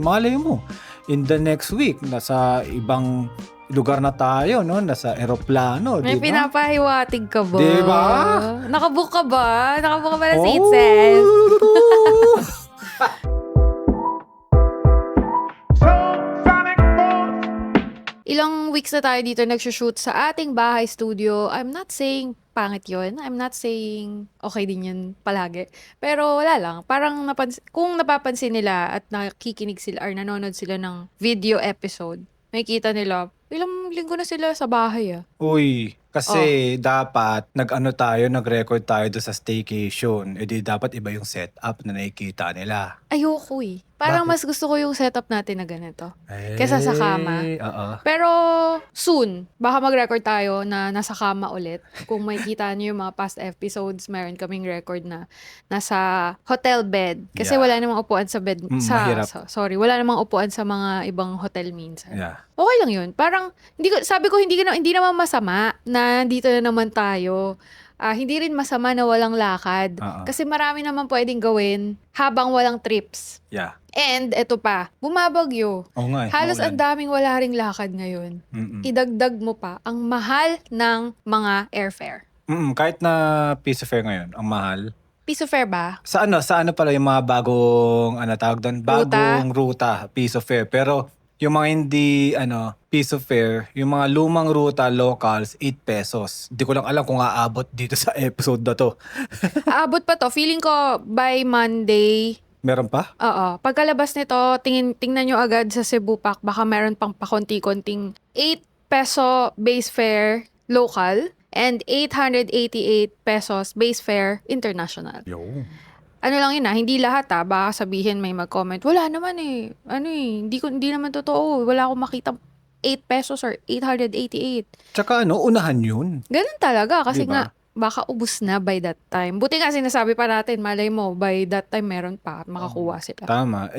Malay mo, in the next week, nasa ibang lugar na tayo, no? Nasa eroplano, May di ba? pinapahiwatig ka ba? Di ba? Nakabook ka ba? Nakabook ka ba ng seat, Seth? Ilang weeks na tayo dito nagsushoot sa ating bahay studio. I'm not saying pangit yun. I'm not saying okay din yun palagi. Pero wala lang. Parang kung napapansin nila at nakikinig sila or nanonood sila ng video episode, makikita nila, ilang linggo na sila sa bahay ah. Uy, kasi dapat nag-record tayo doon sa staycation. E di dapat iba yung setup na nakikita nila. Ayoko eh. Parang Bakit? mas gusto ko yung setup natin na ganito. Kesa sa kama. Oo. Pero soon, baka mag-record tayo na nasa kama ulit. Kung makikita niyo yung mga past episodes, meron kaming record na nasa hotel bed. Kasi Yeah. wala namang upuan sa bed. Mahirap. Sorry, wala namang upuan sa mga ibang hotel minsan. Yeah. Okay lang yun. Parang, sabi ko, hindi naman masama na dito na naman tayo. Hindi rin masama na walang lakad. Oo. Kasi marami naman pwedeng gawin habang walang trips. Yeah. And eto pa, bumabagyo. Oo nga eh. Halos ang maulan. daming wala ring lakad ngayon. Mm-mm. Idagdag mo pa ang mahal ng mga airfare. Kahit na piece of fare ngayon, ang mahal. Piece of fare ba? Sa ano pala yung mga bagong, tawag doon? Bagong ruta, piece of fare. Pero yung mga hindi, piece of fare, yung mga lumang ruta, locals, 8 pesos. Hindi ko lang alam kung aabot dito sa episode na to. Aabot pa to. Feeling ko by Monday. Meron pa? Oo. Pagkalabas nito, tingnan nyo agad sa Cebu Pack. Baka meron pang pakonti-konting 8 peso base fare local and 888 pesos base fare international. Yo. Ano lang yun hindi lahat baka sabihin may mag-comment, wala naman hindi naman totoo, wala akong makita 8 pesos or 888. Tsaka unahan yun. Ganun talaga kasi Diba? nga, baka ubus na by that time. Buti nga sinasabi pa natin, malay mo, by that time meron pa at makakuha sila. Tama.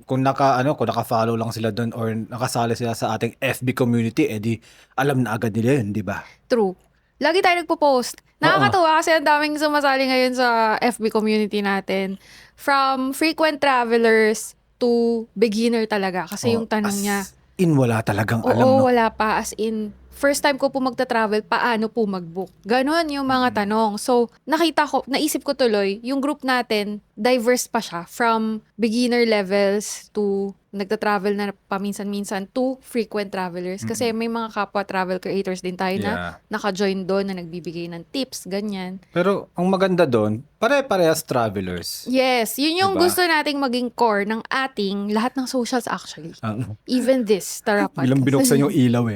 Kung naka-follow lang sila doon or nakasali sila sa ating FB community, di alam na agad nila yun, di ba? True. Lagi tayo nagpo-post. Nakakatuwa kasi ang daming sumasali ngayon sa FB community natin. From frequent travelers to beginner talaga. Kasi yung tanong niya, Wala talagang alam, oo, no? wala pa. As in, first time ko po magta-travel, paano po mag-book? Ganon yung mga tanong. So, naisip ko tuloy, yung group natin, diverse pa siya. From beginner levels to nagta-travel na paminsan-minsan to frequent travelers. Kasi may mga kapwa travel creators din tayo na naka-join doon, na nagbibigay ng tips, ganyan. Pero ang maganda doon, pare-parehas travelers. Yes, yun yung Diba? gusto nating maging core ng ating lahat ng socials actually. Ang Even this, Tara bilang Podcast. binuksan yung ilaw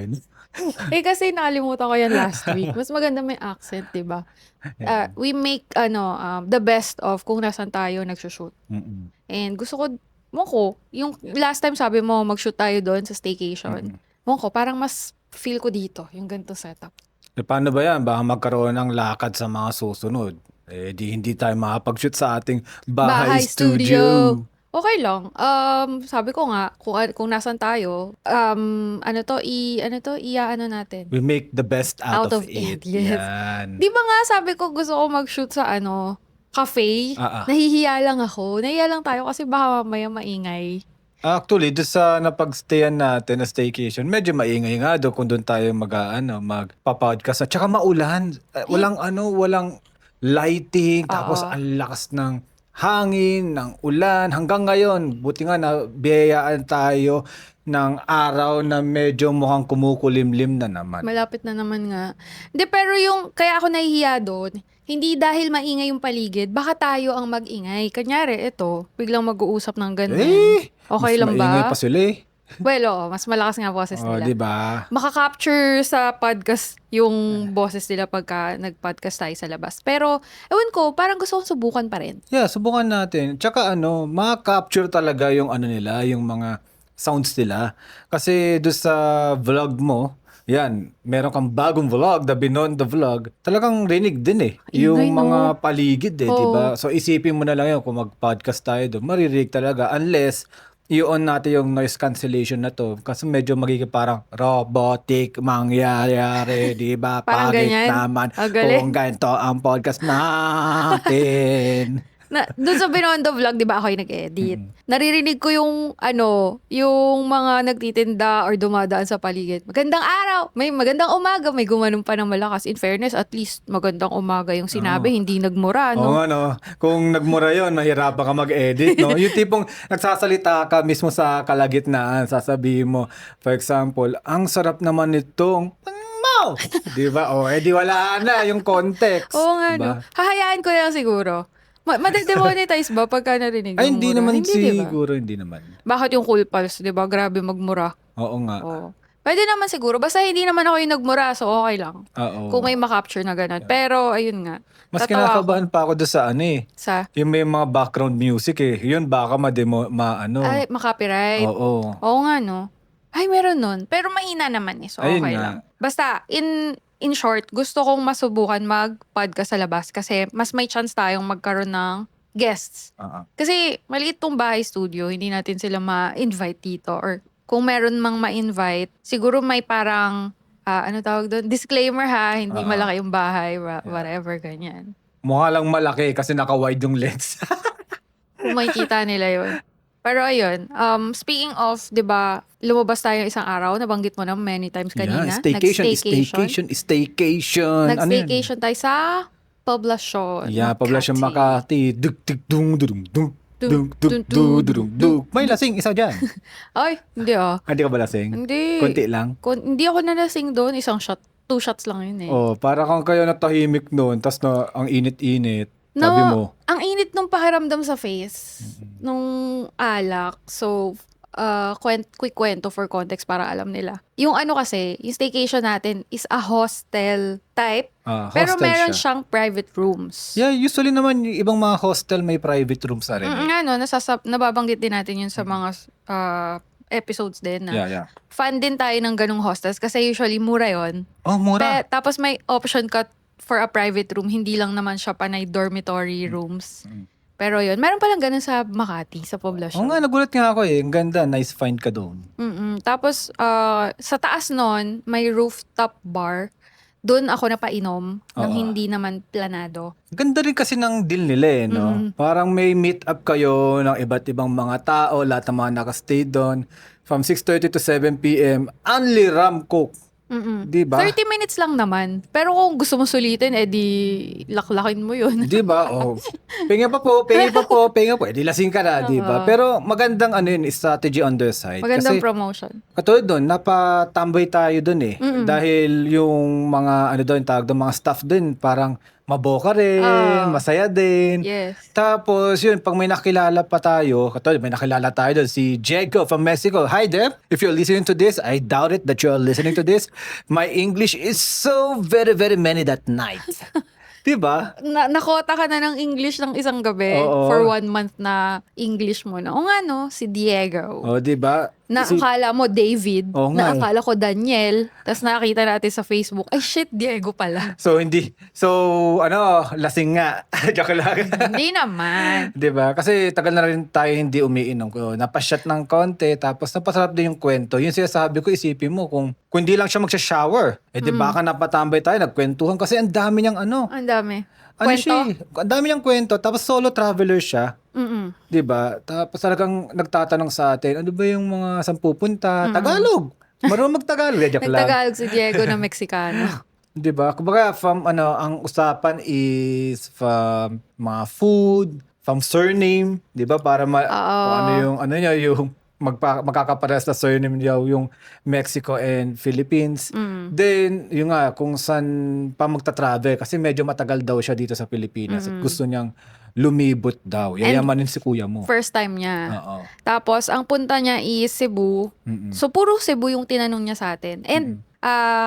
Kasi nakalimutan ko yan last week. Mas maganda may accent, diba? We make the best of kung nasan tayo nagsushoot. Mm-mm. And gusto ko, yung last time sabi mo mag-shoot tayo doon sa staycation. Parang mas feel ko dito, yung ganito setup. Paano ba yan? Baka magkaroon ng lakad sa mga susunod. Di hindi tayo makapag-shoot sa ating bahay studio. Okay lang. Sabi ko nga, kung nasan tayo, ano natin. We make the best out of it. Yes. Yan. Di ba nga sabi ko gusto ko mag-shoot sa cafe? Nahihiya lang ako. Nahihiya lang tayo kasi baka mamaya maingay. Actually, doon sa napag-stayan natin na staycation, medyo maingay nga doon kung doon tayo magpa-podcast. At saka maulan. Walang lighting. Tapos ang lakas ng hangin, ng ulan. Hanggang ngayon, buti nga nabiyayaan tayo ng araw na medyo mukhang kumukulimlim na naman. Malapit na naman nga. Hindi, pero kaya ako nahihiya doon, hindi dahil maingay yung paligid, baka tayo ang mag-ingay. Kanyari, biglang mag-uusap ng ganyan. Okay lang ba? Mas maingay pa sila Well, mas malakas nga boses nila. Diba? Maka-capture sa podcast yung boses nila pagka nag-podcast tayo sa labas. Pero, ewan ko, parang gusto kong subukan pa rin. Yeah, subukan natin. Tsaka maka-capture talaga yung nila, yung mga sounds nila. Kasi doon sa vlog mo, yan, meron kang bagong vlog, the Beyond the Vlog, talagang rinig din yung mga paligid diba? So isipin mo na lang yun, kung mag-podcast tayo doon, maririnig talaga unless i-on natin yung noise cancellation na to kasi medyo magiging parang robotic mangyayari, diba? Parang Pagit ganyan? naman Galing. kung ganito ang podcast natin. Doon sa Binondo Vlog, di ba ako yung nag-edit? Naririnig ko yung mga nagtitinda or dumadaan sa paligid. Magandang araw, may magandang umaga, may gumanon pa ng malakas. In fairness, at least magandang umaga yung sinabi, hindi nagmura, Oo no? nga, no? Kung nagmura yun, mahirapan ka mag-edit, no? Yung tipong nagsasalita ka mismo sa kalagitnaan, sasabihin mo, for example, ang sarap naman nitong mo! Di ba? O, edi wala na yung context. Oo nga, Diba? no? Hahayaan ko na lang siguro. Madedemonetize ba pagka narinig Ay, yung hindi mura? naman Hindi, di ba? siguro, hindi naman. Bakit yung Cool Pals, di ba? Grabe magmura. Oo nga. Oo. Pwede naman siguro. Basta hindi naman ako yung nagmura, so okay lang. Oo. Kung may makapture na gano'n. Pero, ayun nga. Mas Tatawa ako kinakabahan pa ako doon sa ano eh. sa, Yung may mga background music eh. Yun baka ano. ay, makapiright. Oo. Oo nga, no? Ay, meron nun. Pero mahina naman eh. So, Ayun okay nga. lang. Basta, in short, gusto kong masubukan mag-podcast sa labas kasi mas may chance tayong magkaroon ng guests. Oo. Kasi maliit tong bahay studio, hindi natin sila ma-invite dito. Or kung meron mang ma-invite, siguro may parang, ano tawag doon? Disclaimer ha, hindi malaki yung bahay, whatever, ganyan. Mukha lang malaki kasi naka-wide yung lens. Kung makikita nila yun. Pero ayun, speaking of, di ba, lumabas tayo isang araw, nabanggit mo na many times kanina. Yeah, staycation. Nag-staycation tayo sa Poblacion. Yeah, Poblacion Makati. Dug, dug, dung, dung, dung. Dug, Dug, dug, dug, dug, dug, dug. May lasing isa dyan. Ay, hindi Hindi ka ba lasing? Hindi. Konti lang. Hindi ako nalasing doon. Isang shot. 2 shots lang yun eh. Oh, para kang kayo natahimik noon, tas na ang init-init. Sabi mo, Ang init nung pakiramdam sa face. Nung alak. So, quick kwento for context para alam nila. Yung ano kasi, yung staycation natin is a hostel type. Pero hostel meron siya. siyang private rooms. Yeah, usually naman yung ibang mga hostel may private rooms na rin. Nga no, nababanggit din natin yun sa mga episodes din na Yeah. fan din tayo ng ganung hostels kasi usually mura yon. Oh, mura. Tapos may option ka for a private room, hindi lang naman siya panay dormitory rooms. Pero yun, meron palang ganun sa Makati, sa Poblacion. Oo nga, nagulat nga ako eh. Ang ganda, nice find ka doon. Tapos, sa taas nun, may rooftop bar. Doon ako napainom ng hindi naman planado. Ganda rin kasi ng deal nila eh, no? Parang may meet up kayo ng iba't ibang mga tao, lahat ng mga nakastay doon. From 6:30 to 7 p.m., only ram cook. Di ba? 30 minutes lang naman. Pero kung gusto mo sulitin, edi laklakin mo yun. Di ba? Oh. Penga pa po. Eh, di lasing ka na, di ba? Pero magandang ano yun, strategy on their side. Magandang Kasi, promotion. katulad doon, napatambay tayo doon eh. Dahil yung mga, ano doon, tawag doon, mga staff doon, parang maboka rin, masaya din. Yes. Tapos yun, pag may nakilala pa tayo, katulad may nakilala tayo doon, si Diego from Mexico. Hi there, if you're listening to this, I doubt it that you're listening to this. My English is so very, very many that night. Diba? Nakota ka na ng English ng isang gabi Oo. for 1 month na English mo na. O nga no, si Diego. O, diba? Na akala mo David, Oo nga na eh. akala ko Daniel, tapos nakita natin sa Facebook, ay shit, Diego pala. So, lasing nga. Joke lang. Hindi naman. Diba? Kasi tagal na rin tayo hindi umiinom. Napasyat ng konti, tapos napasarap din yung kwento. Yung sinasabi ko, isipin mo, kung hindi lang siya magsha-shower, di baka napatambay tayo, nagkwentuhan kasi ang dami niyang Ang dami. Ano Kwento? siya, ang dami niyang kwento, tapos solo traveler siya. 'Di ba? Tapos talagang nagtatanong sa atin, ano ba yung mga saan pupunta? Tagalog. Marunong magtagalog, joke lang. Nagtagalog si Diego na Mexicano. 'Di ba? Kumbaga ang usapan is from mga food, from surname, 'di ba? Para kung ano niya yung magkakaparehas na surname niya yung Mexico and Philippines. Then, yung nga, kung saan pa magta-travel kasi medyo matagal daw siya dito sa Pilipinas at gusto niyang lumibot daw. Yayamanin si kuya mo. First time niya. Oo. Tapos, ang punta niya is Cebu. So, puro Cebu yung tinanong niya sa atin. And,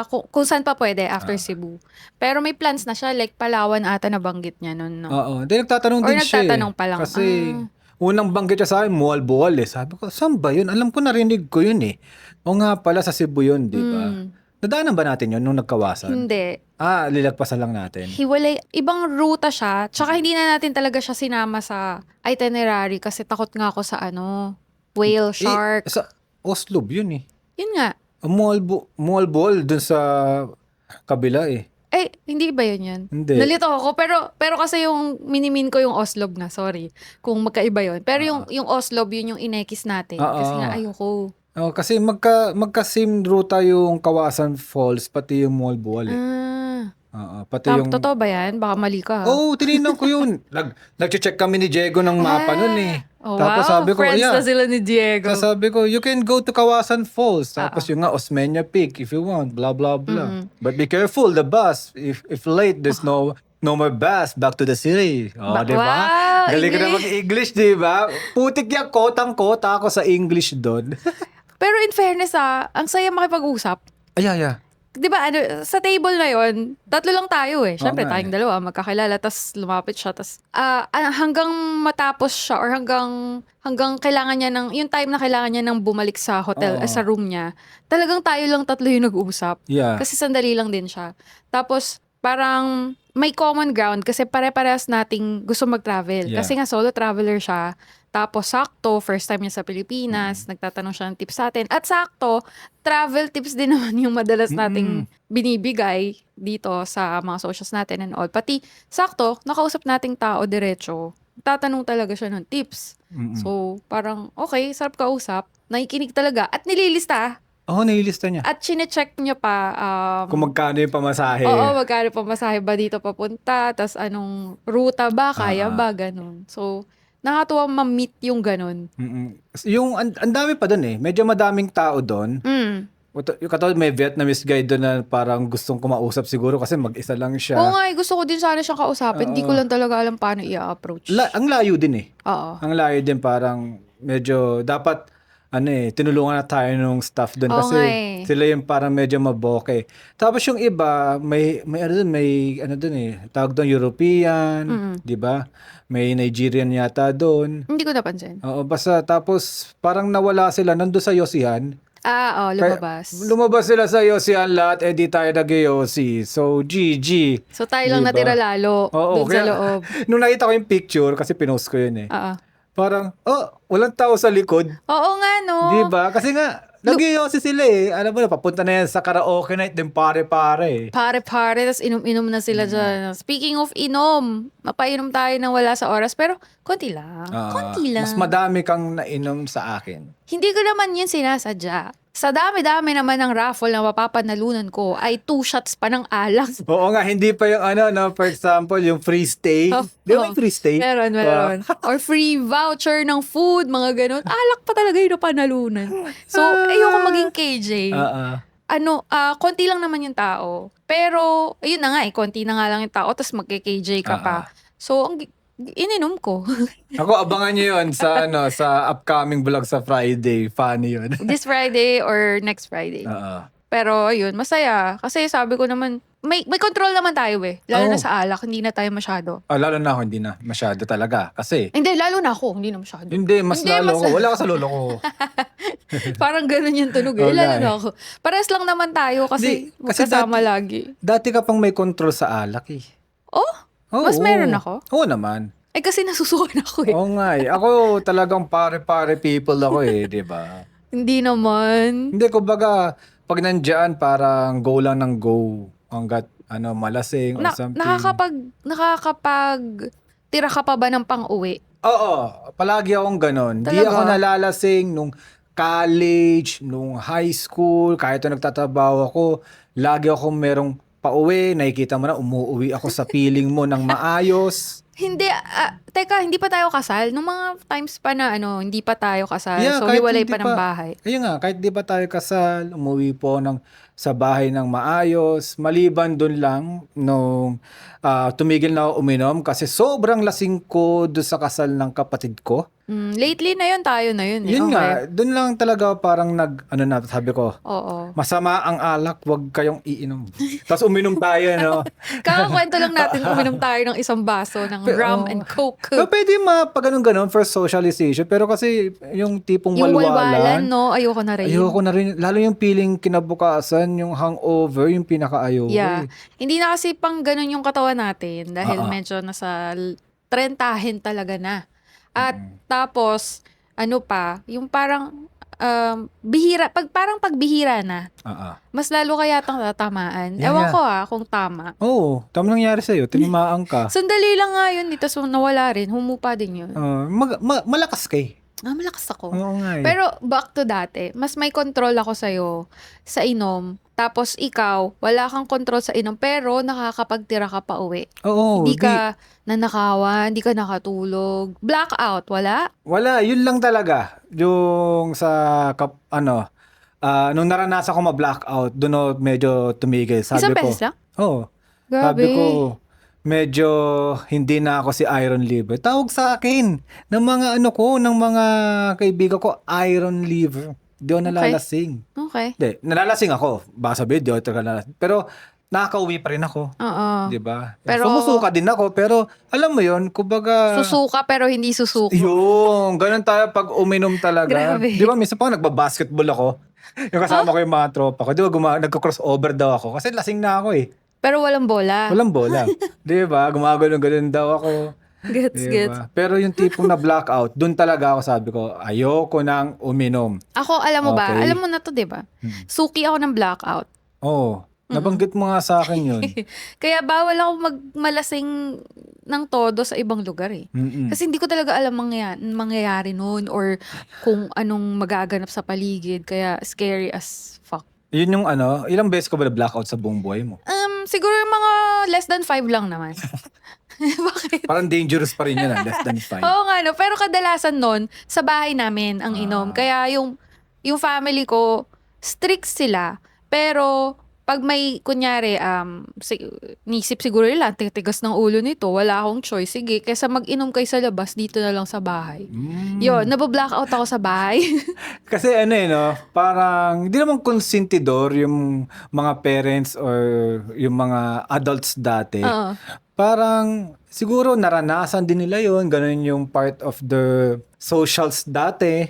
kung saan pa pwede after Cebu. Pero may plans na siya, like Palawan ata nabanggit niya nun, no? Oo. Then, nagtatanong Or din siya. nagtatanong pa lang. Kasi, unang banggit siya sa akin, Mualboal eh. Sabi ko, saan ba yun? Alam ko, narinig ko yun eh. O nga pala, sa Cebu yun, di ba? Nadaanan ba natin yun nung nagkawasan? Hindi. Lilagpasan lang natin. Hiwalay, ibang ruta siya. Tsaka hindi na natin talaga siya sinama sa itinerary kasi takot nga ako sa whale shark. Sa Oslo, yun eh. Yun nga. Mualboal dun sa kabila eh. Hindi ba yun? Hindi. Nalito ako, pero kasi yung minimin ko yung Oslob nga, sorry. Kung magkaiba yun. Pero yung Oslob, yun yung inekis natin. Kasi nga ayoko. Kasi magka-same ruta yung Kawasan Falls, pati yung Mall Buwal eh. Pati yung... Totoo ba yan? Baka mali ka. Tinignan ko yun. Nag-check kami ni Diego ng mapa nun eh. Tapos sabi ko, friends na sila ni Diego. Tapos sabi ko, you can go to Kawasan Falls. Tapos yung nga, Osmeña Peak if you want, blah, blah, blah. But be careful, the bus. If late, there's no more bus back to the city. Di ba? Wow, Galing ka na mag-English, di ba? Putik yan, kotang-kota ako sa English doon. Pero in fairness ang saya makipag-usap. Yeah. Di ba, sa table na yon, 3 lang tayo eh. Siyempre, nga tayong dalawa, magkakilala, tas lumapit siya, tas hanggang matapos siya or hanggang kailangan niya yung time na kailangan niya nang bumalik sa hotel, sa room niya, talagang tayo lang 3 yung nag-uusap. Yeah. Kasi sandali lang din siya. Tapos, parang may common ground kasi pare-parehas nating gusto mag-travel. Yeah. Kasi nga solo traveler siya. Tapos sakto, first time niya sa Pilipinas, nagtatanong siya ng tips sa atin. At sakto, travel tips din naman yung madalas nating binibigay dito sa mga socials natin and all. Pati sakto, nakausap nating tao diretso. Tatanong talaga siya ng tips. So, parang okay, sarap kausap. Nakikinig talaga. At nililista. Nililista niya. At chinecheck niya pa. Kung magkano yung pamasahe. Magkano pamasahe ba dito papunta? Tas anong ruta ba? Kaya ba? Ganun. So, nakatuwa ma-meet yung ganun. Yung, ang dami pa doon eh. Medyo madaming tao doon. Yung katulad may Vietnamese guy doon na parang gustong kumausap siguro kasi mag-isa lang siya. Oo nga, gusto ko din sana siyang kausapin. Hindi ko lang talaga alam paano i-approach. Ang layo din eh. Oo. Ang layo din parang medyo dapat tinulungan na tayo nung staff doon kasi sila yung parang medyo maboke. Tapos yung iba, may ano doon eh, tawag doon European, di ba? May Nigerian yata doon. Hindi ko napansin. Basta tapos parang nawala sila nandun sa Yosihan. Lumabas. Lumabas sila sa Yosihan lahat, di tayo nag-Yossi. So, GG. So, tayo lang natira lalo doon sa loob. Nung nakita ko yung picture, kasi pinost ko yun eh. Parang, walang tao sa likod. Oo nga, no? Diba? Kasi nga, nag-Yossi sila eh. Alam mo na, papunta na yan sa karaoke night, din pare-pare eh. Pare-pare, tas inom-inom na sila dyan. Speaking of inom, mapainom tayo ng wala sa oras, pero konti lang. Konti lang. Mas madami kang nainom sa akin. Hindi ko naman yun sinasadya. Sa dami-dami naman ng raffle na mapapanalunan ko ay 2 shots pa ng alak. Oo nga, hindi pa yung for example, yung free stay. Di ba yung free stay? Meron. Or free voucher ng food, mga ganun. Alak pa talaga yung napanalunan. So, ayoko maging KJ. Konti lang naman yung tao. Pero, ayun na nga konti na nga lang yung tao, tapos magke-KJ ka pa. So, ininom ko. Ako, abangan nyo yun sa upcoming vlog sa Friday. Funny yun. This Friday or next Friday. Pero, ayun, masaya. Kasi sabi ko naman, may control naman tayo eh. Lalo na sa alak, hindi na tayo masyado. Lalo na ako, hindi na masyado talaga. Kasi... Hindi, lalo na ako, hindi na masyado. Hindi, lalo ko. Wala ka sa lolo ko. Parang ganun yung tunog eh. Lalo na ako. Parehas lang naman tayo kasi magkasama lagi. Dati ka pang may control sa alak eh. Mas meron ako? Oo naman. Kasi nasusukan ako eh. Oo nga eh. Ako talagang pare-pare people ako eh, di ba? Hindi naman. Hindi, kumbaga, pag nandiyan, parang go lang ng go. Hanggat, malasing or something. Nakakapag tira ka pa ba ng pang-uwi? Oo, palagi akong ganon. Di Talaga? ako nalalasing nung college, nung high school, kahit nagtatrabaho ako, lagi akong merong pauwi, nakikita mo na umuuwi ako sa piling mo ng maayos. Hindi, hindi pa tayo kasal. Nung mga times pa na hindi pa tayo kasal. Yeah, so, kahit hiwalay hindi pa ng bahay. Ayun nga, kahit di pa tayo kasal, umuwi po sa bahay ng maayos. Maliban dun lang, nung tumigil na ako uminom kasi sobrang lasing ko doon sa kasal ng kapatid ko. Lately na yun, tayo na yun. Yun nga, dun lang talaga parang sabi ko, Oo. masama ang alak, wag kayong iinom. Tapos uminom tayo, no? Kakakwento lang natin, uminom tayo ng isang baso ng rum and coke. Pero pwede pag ganun for socialization. Pero kasi yung tipong Yung walwalan, no? Ayoko na rin. Lalo yung feeling kinabukasan, yung hangover, yung pinaka-ayoko. Yeah. Hindi na kasi pang ganun yung katawan natin dahil medyo nasa trentahin talaga na. At tapos, yung parang bihira, pagbihira na, Ah. mas lalo ka yatang tatamaan. Yeah, Ewan yeah. ko kung tama. Oo, tama nangyari sa'yo. Tinamaan ka. Sandali lang nga yun, tapos nawala rin, humupa din yun. Malakas ka eh. Malakas ako. Oo nga eh. Pero back to dati, mas may control ako sa'yo sa inom. Tapos ikaw, wala kang control sa inom, pero nakakapagtira ka pa uwi. Oo, Hindi ka nanakawan, hindi ka nakatulog. Blackout, wala? wala, yun lang talaga. Yung sa, nung naranasan ko ma-blackout, doon ako medyo tumigil. Sabi Isang ko, beses lang? Oo. Grabe. Sabi ko, medyo hindi na ako si Iron Liver. Tawag sa akin ng mga ng mga kaibigan ko, Iron Liver. Di ako nalalasing. Okay. Hindi, nalalasing ako. Baka sabihin, di ako talaga nalalasing. Pero nakakauwi pa rin ako. Oo. Di ba? Pero- Sumusuka din ako. Pero alam mo yun, kumbaga... Susuka pero hindi susuko. Yung, ganun tayo pag uminom talaga. Grabe. Di ba, minsan pa nagbabasketball ako. Yung kasama ko yung mga tropa ko. Di ba, nagko-crossover daw ako. Kasi lasing na ako eh. Pero walang bola. Walang bola. Di ba? Gumagano-ganon daw ako. Gets, Di gets. ba? Pero yung tipong na blackout, dun talaga ako sabi ko, ayoko nang uminom. Ako, alam mo ba? Okay. Alam mo na to, di ba? Suki ako ng blackout. Oo. Nabanggit mo nga sa akin yun. Kaya bawal ako magmalasing ng todo sa ibang lugar eh. Mm-mm. Kasi hindi ko talaga alam mangyayari noon or kung anong magaganap sa paligid. Kaya scary as fuck. Yun yung ilang beses ko ba na-blackout sa buong buhay mo? Siguro yung mga less than 5 lang naman. Bakit? Parang dangerous pa rin yun, less than 5. Oo nga, no? Pero kadalasan nun, sa bahay namin ang inom. Kaya yung family ko, strict sila. Pero pag may, kunyari, nisip siguro nila, tigas ng ulo nito, wala akong choice. Sige, kaysa mag-inom kayo sa labas, dito na lang sa bahay. Yun, nababblackout ako sa bahay. Kasi parang hindi naman konsentidor yung mga parents or yung mga adults dati. Oo. Parang siguro naranasan din nila yon, ganun yung part of the socials dati.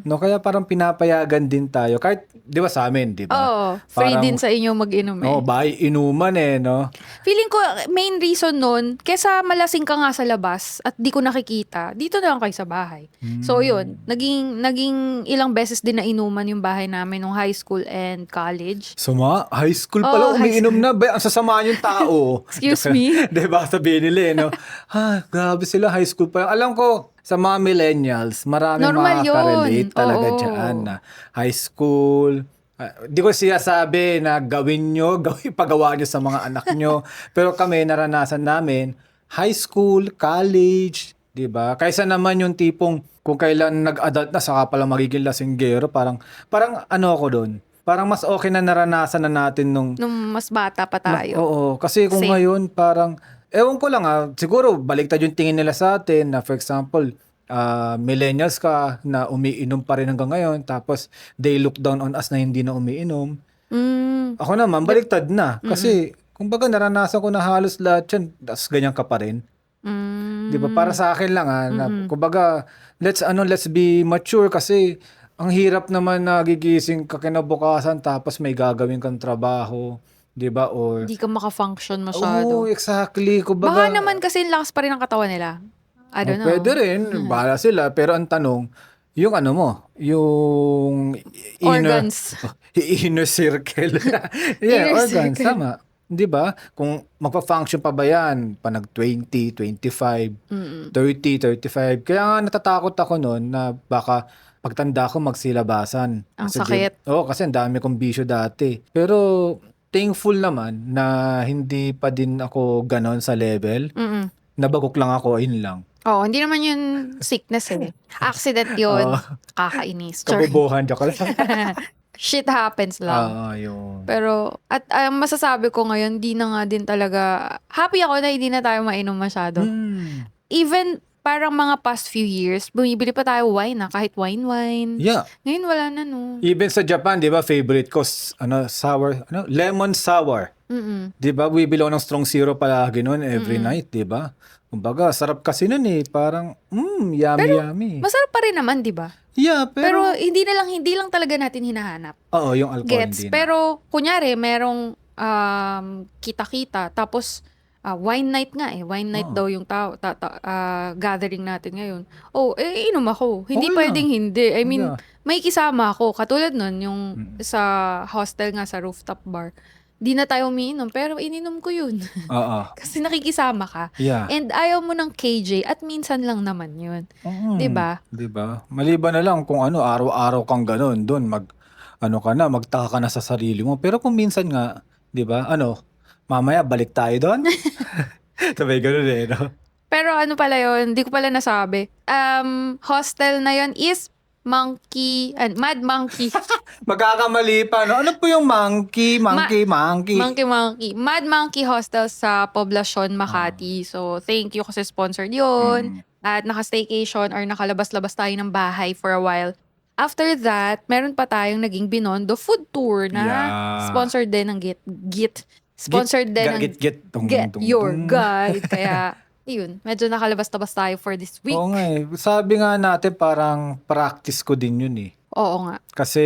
No, kaya parang pinapayagan din tayo. Kahit, di ba sa amin, di ba? Oo, free Parang- din sa inyo mag-inom eh. Oo, bahay inuman no? Feeling ko, main reason nun, kesa malasing ka nga sa labas at di ko nakikita, dito na lang kayo sa bahay. So yun, naging ilang beses din na inuman yung bahay namin nung high school and college. High school pala, Oo, high umiinom na. Ang sasamaan yung tao. Excuse me? Di ba? Sabihin nila, no? Grabe sila, high school pa. Alam ko, sa mga millennials, marami Normal yun. makaka-relate talaga Oo. dyan na high school. Di ko siya sabi na gawin nyo, pagawa nyo sa mga anak nyo. Pero kami, naranasan namin, high school, college, di ba? Kaysa naman yung tipong kung kailan nag-adult na, saka pala magiging lasinggero, parang ako doon. Parang mas okay na naranasan na natin nung Nung mas bata pa tayo. Oo, kasi kung Same. ngayon parang, ewan ko lang siguro baliktad yung tingin nila sa atin na for example, millennials ka na umiinom pa rin hanggang ngayon, tapos they look down on us na hindi na umiinom. Mm. Ako naman, baliktad na. Kasi, kumbaga naranasan ko na halos lahat yan, tapos ganyan ka pa rin. Mm. Di ba? Para sa akin lang na, kumbaga, let's be mature kasi ang hirap naman na gigising ka kinabukasan tapos may gagawin kang trabaho. Di ba? Or, Hindi ka maka-function masyado. Oo, exactly. Kumbaga, Baka naman kasi lakas pa rin ang katawan nila. I don't know. pwede rin. Bahala sila. Pero ang tanong, yung yung Organs. inner circle. Inner organs. circle. Tama. Di ba? Kung magpa-function pa ba yan, pa nag-20, 25, 30, 35. Kaya nga natatakot ako noon na baka pagtanda ko magsilabasan. Ang Kasi sakit. Oo, kasi ang dami kong bisyo dati. Pero thankful naman na hindi pa din ako ganon sa level. Mm-mm. Nabagok lang ako, ayun lang. Oo, hindi naman yun sickness eh. Accident yun. Oo. Kakainis. Sorry. Kabubuhan, joke lang. Shit happens lang. Yun. Pero, at masasabi ko ngayon, di na nga din talaga, happy ako na hindi na tayo mainom masyado. Even, parang mga past few years, bumibili pa tayo wine kahit wine. Yeah. Ngayon wala na no. Even sa Japan, di ba, favorite ko, sour, lemon sour. Mm-mm. Di ba, bibili ako ng strong zero palagi noon every night, di ba? Kumbaga, sarap kasi nun parang, yummy. Masarap pa rin naman, di ba? Yeah, Pero pero, hindi lang talaga natin hinahanap. oo, yung alcohol Gets. hindi na. Pero, kunyari, merong kita-kita, tapos, wine night nga eh. Wine night daw yung gathering natin ngayon. Inom ako. Hindi Okay pwedeng hindi. I mean, Yeah. may kisama ako. Katulad nun, yung sa hostel nga, sa rooftop bar. Di na tayo umiinom, pero ininom ko yun. Oo. Kasi nakikisama ka. Yeah. And ayaw mo ng KJ at minsan lang naman yun. Mm. 'Di ba? 'Di ba? Maliban na lang kung araw-araw kang gano'n, doon magtaka ka na sa sarili mo. Pero kung minsan nga, 'di ba? Mamaya balik tayo doon. Sabay gano'n eh, no? Pero ano pala yun, hindi ko pala nasabi. Hostel na yun is Mad Monkey. Magkakamali pa, no? Ano po yung monkey? Monkey. Mad Monkey Hostel sa Poblacion, Makati. So, thank you kasi sponsored yun. At naka-staycation or nakalabas-labas tayo ng bahay for a while. After that, meron pa tayong naging Binondo food tour na Yeah. sponsored din ng Git. Sponsored din ng Get Your Guide. Kaya, yun, medyo nakalabas-labas tayo for this week. Oo nga eh. Sabi nga natin parang practice ko din yun eh. Oo nga. Kasi,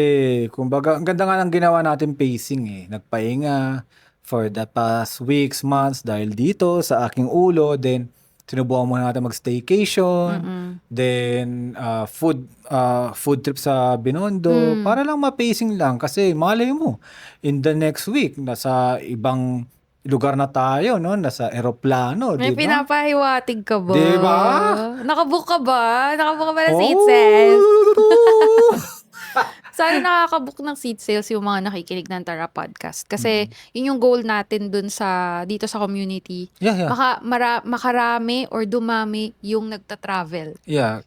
kumbaga, ang ganda nga ng ginawa natin pacing eh. Nagpahinga for the past weeks, months dahil dito sa aking ulo. Then, sinubukan muna natin mag-staycation. Then, food trip sa Binondo. Para lang ma-pacing lang. Kasi, malay mo, in the next week, nasa ibang lugar na tayo, no? Nasa eroplano, May di ba? pinapahiwatig ka ba? Di ba? Nakabook ka ba? Nakabook ka ba ng seat sales? Sana nakakabook ng seat sales yung mga nakikinig ng Tara Podcast. Kasi yun yung goal natin dun dito sa community. Yeah. Makarami or dumami yung nagta-travel. Yeah.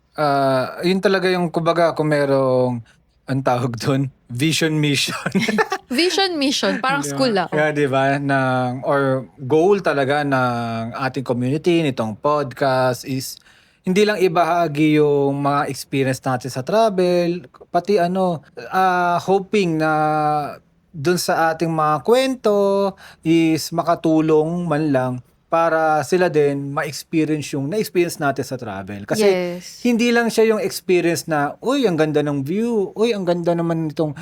Yun talaga yung, kumbaga, kung merong, ang tawag doon, vision mission. Vision mission, parang school ako. Yeah, di ba? Or goal talaga ng ating community, nitong podcast is hindi lang ibahagi yung mga experience natin sa travel, pati hoping na dun sa ating mga kwento is makatulong man lang para sila din ma-experience yung na-experience natin sa travel. Kasi Yes. hindi lang siya yung experience na, uy, ang ganda ng view. Uy, ang ganda naman nitong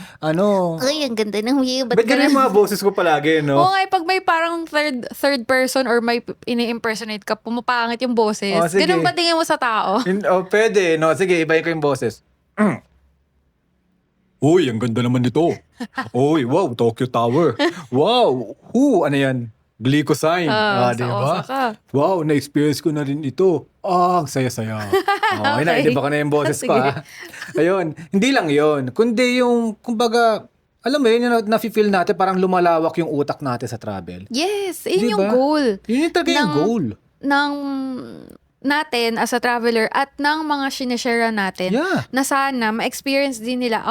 Uy, ang ganda ng view. Ba't ganun yung mga boses ko palagi, no? Oo nga, pag may parang third person or may ini-impersonate ka, pumapangit yung boses. Oh, sige. Ganun ba tingin mo sa tao? Pwede, no? Sige, ibahin ko yung boses. Uy, ang ganda naman nito. Uy, wow, Tokyo Tower. Wow, ano yan? Glico sign. Di sa ba? Osaka. Wow, na-experience ko na rin ito. Ang saya-saya. Ayun na, Okay. hindi ba ka na yung boses ko, Sige. ha? Ayun, hindi lang yon, kundi yung, kumbaga, alam mo yun, yung na-feel natin, parang lumalawak yung utak natin sa travel. Yes, yun yung Diba? goal Yun yung talaga yung goal. ng natin as a traveler at ng mga sinishare natin Yeah. na sana ma-experience din nila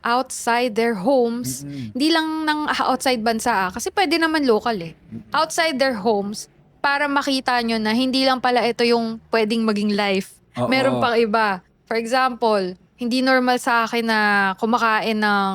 outside their homes. Hindi lang ng outside bansa kasi pwede naman local eh. Outside their homes para makita nyo na hindi lang pala ito yung pwedeng maging life. Oo. Meron pang iba. For example, hindi normal sa akin na kumakain ng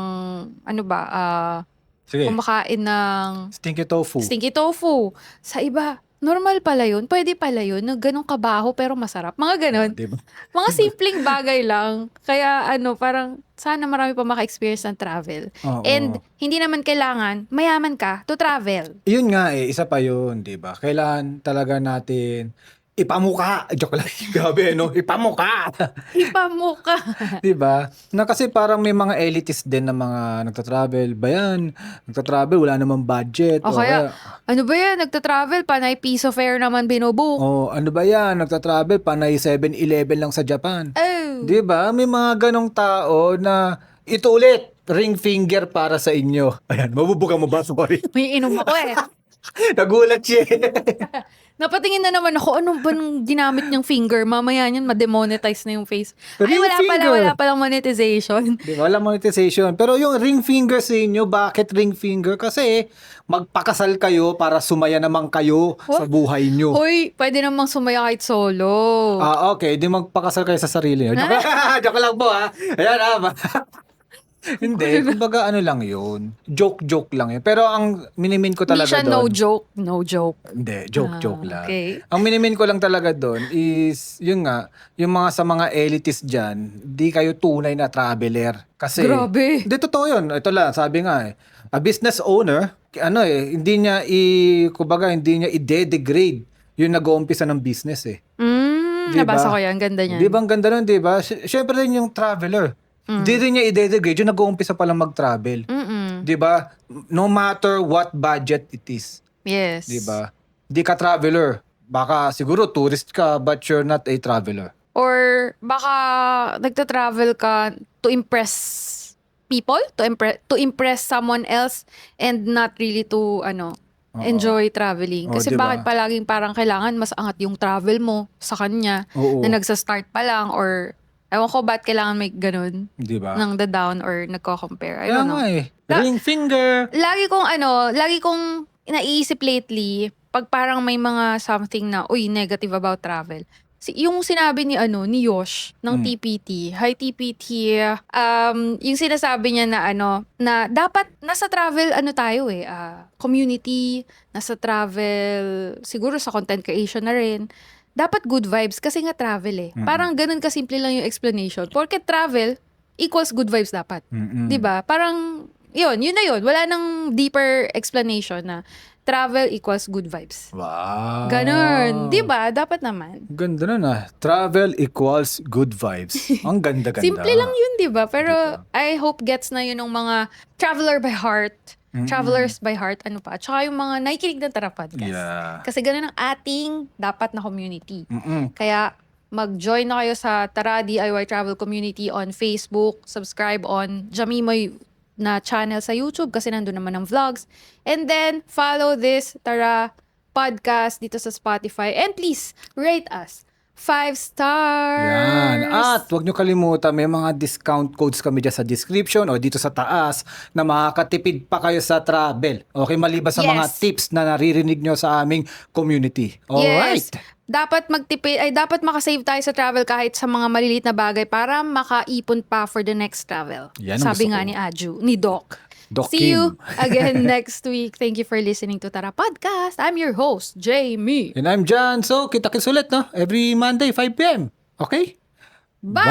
Sige, kumakain ng stinky tofu. stinky tofu. Sa iba, normal pala yun. Pwede pala yun. Na ganun kabaho pero masarap. Mga ganun. Diba? Mga simpleng bagay lang. Kaya parang sana marami pa maka-experience ng travel. Oo. And hindi naman kailangan mayaman ka to travel. Yun nga isa pa yun, di ba? Kailangan talaga natin ipamuka. Joke lang. Grabe, no? Ipamuka. Ipa mo ka. Di ba? Na kasi parang may mga elitist din na mga nagta-travel. Ba yan? Nagta-travel, wala namang budget. O kaya, ano ba yan? Nagta-travel, panay piece of air naman binubook. ano ba yan? Nagta-travel, panay 7-Eleven lang sa Japan. Oh. Di ba? May mga ganong tao na ito ulit, ring finger para sa inyo. Ayan, mabubuka mo ba? Sorry. May inom ako eh. Nagulat siya. Napatingin na naman ako, ano ba nung ginamit niyang finger? Mamaya niyan, ma-demonetize na yung face. Ay, Ring wala finger. palang monetization. Di ba? Wala monetization. Pero yung ring finger sa inyo, bakit ring finger? Kasi magpakasal kayo para sumaya naman kayo sa buhay nyo. Hoy, pwede namang sumaya kahit solo. Okay. Di magpakasal kayo sa sarili nyo. Joke lang po, ha? Ayan, Hindi. Kumbaga, lang yun. Joke lang yun. Pero ang minimin ko Hindi talaga siya no doon. joke. No joke. Hindi, joke lang. Okay. Ang minimin ko lang talaga doon is, yun nga, yung sa mga elitist dyan, di kayo tunay na traveler. Kasi, Grabe. Hindi, totoo yun. Ito lang, sabi nga a business owner hindi niya kumbaga hindi niya i-degrade yung nag-uumpisa ng business eh. Di ba? Nabasa ko yan. Ganda niyan. Di ba ang ganda nun, di ba? Siyempre rin yung traveler. Hindi rin niya i-degrade yung nag-uumpisa pa lang mag-travel. Di ba? No matter what budget it is. Yes. Di ba? Di ka traveler. Baka siguro tourist ka but you're not a traveler. Or baka nagta-travel ka to impress people, to impress someone else and not really to enjoy traveling. Oo, Kasi diba? bakit palaging parang kailangan mas angat yung travel mo sa kanya Oo. na nagsa-start pa lang or ewan ko ba't kailangan may ganun Di ba? ng the down or nagko-compare. I Kaya don't know. nga eh. Ring finger. Lagi kong naiisip lately pag parang may mga something na negative about travel. Yung sinabi ni Yosh ng TPT, hi TPT, yung sinasabi niya na na dapat nasa travel tayo community, nasa travel siguro sa content creation na rin. Dapat good vibes kasi nga travel Parang ganun kasimple lang yung explanation. Porque travel equals good vibes dapat. 'Di ba? Parang yun na yun. Wala nang deeper explanation na travel equals good vibes. Wow. Ganun. 'Di ba? Dapat naman. Ganda nun Travel equals good vibes. Ang ganda-ganda. Simple lang yun, 'di ba? Pero I hope gets na yun ng mga traveler by heart. Travelers by heart, Tsaka yung mga nakikinig ng Tara Podcast. Yeah. Kasi ganun ang ating dapat na community. Mm-mm. Kaya mag-join na kayo sa Tara DIY Travel Community on Facebook. Subscribe on Jamimoy na channel sa YouTube kasi nandun naman ang vlogs. And then, follow this Tara Podcast dito sa Spotify. And please, rate us 5 stars. Yan. At huwag nyo kalimutan, may mga discount codes kami dyan sa description o dito sa taas na makakatipid pa kayo sa travel. Okay, maliban sa Yes. mga tips na naririnig nyo sa aming community. Alright. Yes. Dapat dapat makasave tayo sa travel kahit sa mga maliliit na bagay para makaipon pa for the next travel. Yan ang Sabi gusto nga ko. ni Aju, ni Doc. Doc See Kim. you again next week. Thank you for listening to Tara Podcast. I'm your host, Jamie. And I'm John. So, kita-kits ulit, no? Every Monday, 5 p.m. Okay? Bye!